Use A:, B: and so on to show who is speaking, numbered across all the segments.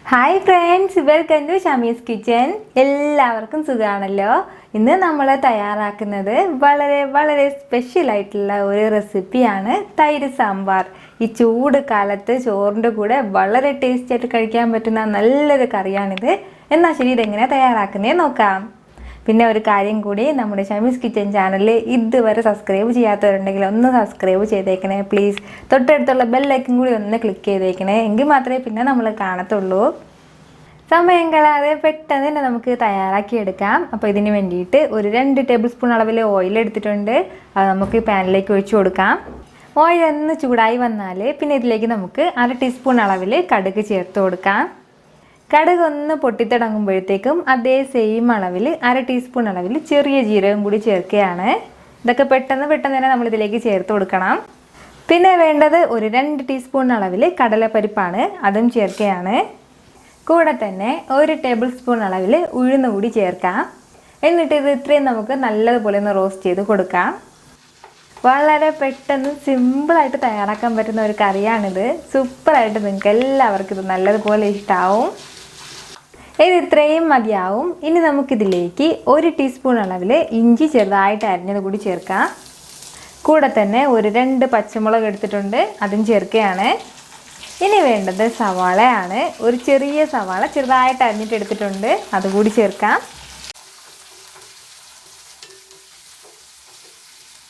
A: Hi friends, welcome to ഷമീസ് kitchen. എല്ലാവർക്കും സുഖമാണല്ലോ. ഇന്ന് നമ്മൾ തയ്യാറാക്കുന്നത് വളരെ സ്പെഷ്യലായിട്ടുള്ള ഒരു റെസിപ്പിയാണ് തൈര് സാമ്പാർ. ഈ ചൂട് കാലത്ത് ചോറിൻ്റെ കൂടെ വളരെ ടേസ്റ്റി ആയിട്ട് കഴിക്കാൻ പറ്റുന്ന നല്ലൊരു കറിയാണിത്. എന്നാൽ ശരി, ഇതെങ്ങനെ തയ്യാറാക്കുന്നേ നോക്കാം. പിന്നെ ഒരു കാര്യം കൂടി, നമ്മുടെ ഷമീസ് കിച്ചൻ ചാനൽ ഇതുവരെ സബ്സ്ക്രൈബ് ചെയ്യാത്തവരുണ്ടെങ്കിൽ ഒന്ന് സബ്സ്ക്രൈബ് ചെയ്തേക്കണേ പ്ലീസ്. തൊട്ടടുത്തുള്ള ബെല്ലൈക്കൻ കൂടി ഒന്ന് ക്ലിക്ക് ചെയ്തേക്കണേ, എങ്കിൽ മാത്രമേ പിന്നെ നമ്മൾ കാണത്തുള്ളൂ. സമയം കളയാതെ പെട്ടെന്ന് തന്നെ നമുക്ക് തയ്യാറാക്കിയെടുക്കാം. അപ്പോൾ ഇതിന് വേണ്ടിയിട്ട് ഒരു 2 ടേബിൾ സ്പൂൺ അളവിൽ ഓയിൽ എടുത്തിട്ടുണ്ട്. അത് നമുക്ക് പാനിലേക്ക് ഒഴിച്ചു കൊടുക്കാം. ഓയിൽ ഒന്ന് ചൂടായി വന്നാൽ പിന്നെ ഇതിലേക്ക് നമുക്ക് 1/2 ടീസ്പൂൺ അളവിൽ കടുക് ചേർത്ത് കൊടുക്കാം. കടുക് ഒന്ന് പൊട്ടിത്തിടങ്ങുമ്പോഴത്തേക്കും അതേ സെയിം അളവിൽ 1/2 ടീസ്പൂൺ അളവിൽ ചെറിയ ജീരകം കൂടി ചേർക്കുകയാണ്. ഇതൊക്കെ പെട്ടെന്ന് തന്നെ നമ്മളിതിലേക്ക് ചേർത്ത് കൊടുക്കണം. പിന്നെ വേണ്ടത് ഒരു 2 ടീസ്പൂൺ അളവിൽ കടലപ്പരിപ്പാണ്, അതും ചേർക്കുകയാണ്. കൂടെ തന്നെ 1 ടേബിൾ സ്പൂൺ അളവിൽ ഉഴുന്ന് കൂടി ചേർക്കാം. എന്നിട്ട് ഇത് ഇത്രയും നമുക്ക് നല്ലതുപോലെ ഒന്ന് റോസ്റ്റ് ചെയ്ത് കൊടുക്കാം. വളരെ പെട്ടെന്ന് സിമ്പിളായിട്ട് തയ്യാറാക്കാൻ പറ്റുന്ന ഒരു കറിയാണിത്. സൂപ്പറായിട്ട് നിങ്ങൾക്ക് എല്ലാവർക്കും ഇത് നല്ലതുപോലെ ഇഷ്ടമാവും. ഇത് ഇത്രയും മതിയാവും. ഇനി നമുക്കിതിലേക്ക് 1 ടീസ്പൂൺ അളവിൽ ഇഞ്ചി ചെറുതായിട്ട് അരിഞ്ഞത് കൂടി ചേർക്കാം. കൂടെ തന്നെ ഒരു 2 പച്ചമുളക് എടുത്തിട്ടുണ്ട്, അതും ചേർക്കുകയാണ്. ഇനി വേണ്ടത് സവാളയാണ്. ഒരു ചെറിയ സവാള ചെറുതായിട്ട് അരിഞ്ഞിട്ട് എടുത്തിട്ടുണ്ട്, അതുകൂടി ചേർക്കാം.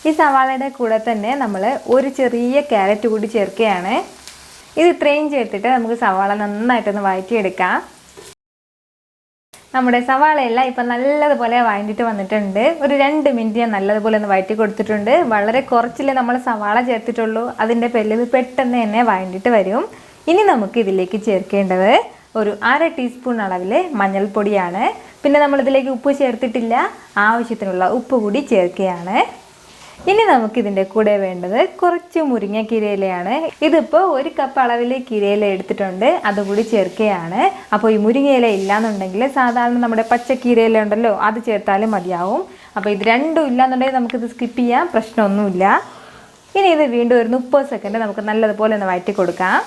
A: ഈ സവാളയുടെ കൂടെ തന്നെ നമ്മൾ ഒരു ചെറിയ ക്യാരറ്റ് കൂടി ചേർക്കുകയാണ്. ഇത് ഇത്രയും ചേർത്തിട്ട് നമുക്ക് സവാള നന്നായിട്ടൊന്ന് വഴറ്റിയെടുക്കാം. നമ്മുടെ സവാളയെല്ലാം ഇപ്പം നല്ലതുപോലെ വഴറ്റിയിട്ട് വന്നിട്ടുണ്ട്. ഒരു 2 മിനിറ്റ് ഞാൻ നല്ലതുപോലെ ഒന്ന് വഴറ്റി കൊടുത്തിട്ടുണ്ട്. വളരെ കുറച്ചില്ലേ നമ്മൾ സവാള ചേർത്തിട്ടുള്ളൂ, അതിൻ്റെ പേരിൽ പെട്ടെന്ന് തന്നെ വഴറ്റിയിട്ട് വരും. ഇനി നമുക്ക് ഇതിലേക്ക് ചേർക്കേണ്ടത് ഒരു 1/2 ടീസ്പൂൺ അളവിൽ മഞ്ഞൾപ്പൊടിയാണ്. പിന്നെ നമ്മളിതിലേക്ക് ഉപ്പ് ചേർത്തിട്ടില്ല, ആവശ്യത്തിനുള്ള ഉപ്പ് കൂടി ചേർക്കുകയാണ്. ഇനി നമുക്കിതിൻ്റെ കൂടെ വേണ്ടത് കുറച്ച് മുരിങ്ങക്കീരയിലയാണ്. ഇതിപ്പോൾ 1 കപ്പ് അളവിൽ കീരയില എടുത്തിട്ടുണ്ട്, അതുകൂടി ചേർക്കുകയാണ്. അപ്പോൾ ഈ മുരിങ്ങയില ഇല്ലയെന്നുണ്ടെങ്കിൽ സാധാരണ നമ്മുടെ പച്ചക്കീരയില ഉണ്ടല്ലോ, അത് ചേർത്താലും മതിയാവും. അപ്പോൾ ഇത് രണ്ടും ഇല്ലയെന്നുണ്ടെങ്കിൽ നമുക്കിത് സ്കിപ്പ് ചെയ്യാം, പ്രശ്നമൊന്നുമില്ല. ഇനി ഇത് വീണ്ടും ഒരു 30 സെക്കൻഡ് നമുക്ക് നല്ലതുപോലെ ഒന്ന് വഴറ്റി കൊടുക്കാം.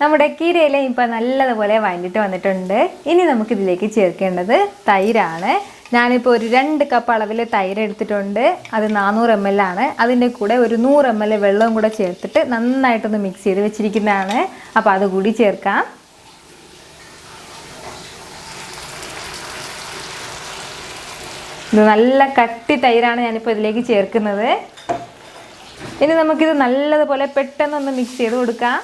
A: നമ്മുടെ കീരയില ഇപ്പോൾ നല്ലതുപോലെ വഴറ്റിയിട്ട് വന്നിട്ടുണ്ട്. ഇനി നമുക്കിതിലേക്ക് ചേർക്കേണ്ടത് തൈരാണ്. ഞാനിപ്പോൾ ഒരു 2 കപ്പ് അളവിൽ തൈര് എടുത്തിട്ടുണ്ട്. അത് 400 ml ആണ്. അതിൻ്റെ കൂടെ ഒരു 100 ml വെള്ളവും കൂടെ ചേർത്തിട്ട് നന്നായിട്ടൊന്ന് മിക്സ് ചെയ്ത് വെച്ചിരിക്കുന്നതാണ്. അപ്പോൾ അതുകൂടി ചേർക്കാം. ഇത് നല്ല കട്ടി തൈരാണ് ഞാനിപ്പോൾ ഇതിലേക്ക് ചേർക്കുന്നത്. ഇനി നമുക്കിത് നല്ലതുപോലെ പെട്ടെന്നൊന്ന് മിക്സ് ചെയ്ത് കൊടുക്കാം.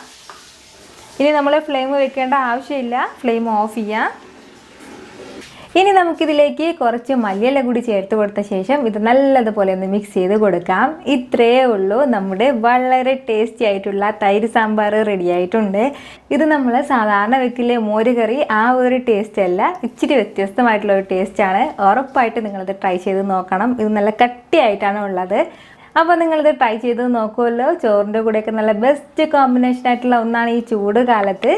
A: ഇനി നമ്മൾ ഫ്ലെയിം വെക്കേണ്ട ആവശ്യമില്ല, ഫ്ലെയിം ഓഫ് ചെയ്യാം. ഇനി നമുക്കിതിലേക്ക് കുറച്ച് മല്ലിയില കൂടി ചേർത്ത് കൊടുത്ത ശേഷം ഇത് നല്ലതുപോലെ ഒന്ന് മിക്സ് ചെയ്ത് കൊടുക്കാം. ഇത്രയേ ഉള്ളൂ, നമ്മുടെ വളരെ ടേസ്റ്റി ആയിട്ടുള്ള തൈര് സാമ്പാർ റെഡി ആയിട്ടുണ്ട്. ഇത് നമ്മൾ സാധാരണ വെക്കില്ലേ മോര് കറി, ആ ഒരു ടേസ്റ്റ് അല്ല, ഇച്ചിരി വ്യത്യസ്തമായിട്ടുള്ള ഒരു ടേസ്റ്റാണ്. ഉറപ്പായിട്ട് നിങ്ങളിത് ട്രൈ ചെയ്ത് നോക്കണം. ഇത് നല്ല കട്ടിയായിട്ടാണ് ഉള്ളത്. അപ്പോൾ നിങ്ങളിത് ട്രൈ ചെയ്ത് നോക്കുമല്ലോ. ചോറിൻ്റെ കൂടെയൊക്കെ നല്ല ബെസ്റ്റ് കോമ്പിനേഷൻ ആയിട്ടുള്ള ഒന്നാണ് ഈ ചൂട് കാലത്ത്.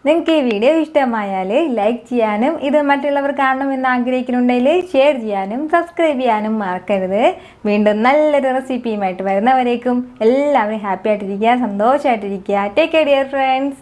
A: നിങ്ങൾക്ക് ഈ വീഡിയോ ഇഷ്ടമായാൽ ലൈക്ക് ചെയ്യാനും ഇത് മറ്റുള്ളവർ കാണണമെന്ന് ആഗ്രഹിക്കുന്നുണ്ടെങ്കിൽ ഷെയർ ചെയ്യാനും സബ്സ്ക്രൈബ് ചെയ്യാനും മറക്കരുത്. വീണ്ടും നല്ലൊരു റെസിപ്പിയുമായിട്ട് വരുന്നവരേക്കും എല്ലാവരും ഹാപ്പി ആയിട്ടിരിക്കുക, സന്തോഷമായിട്ടിരിക്കുക. Take care dear friends.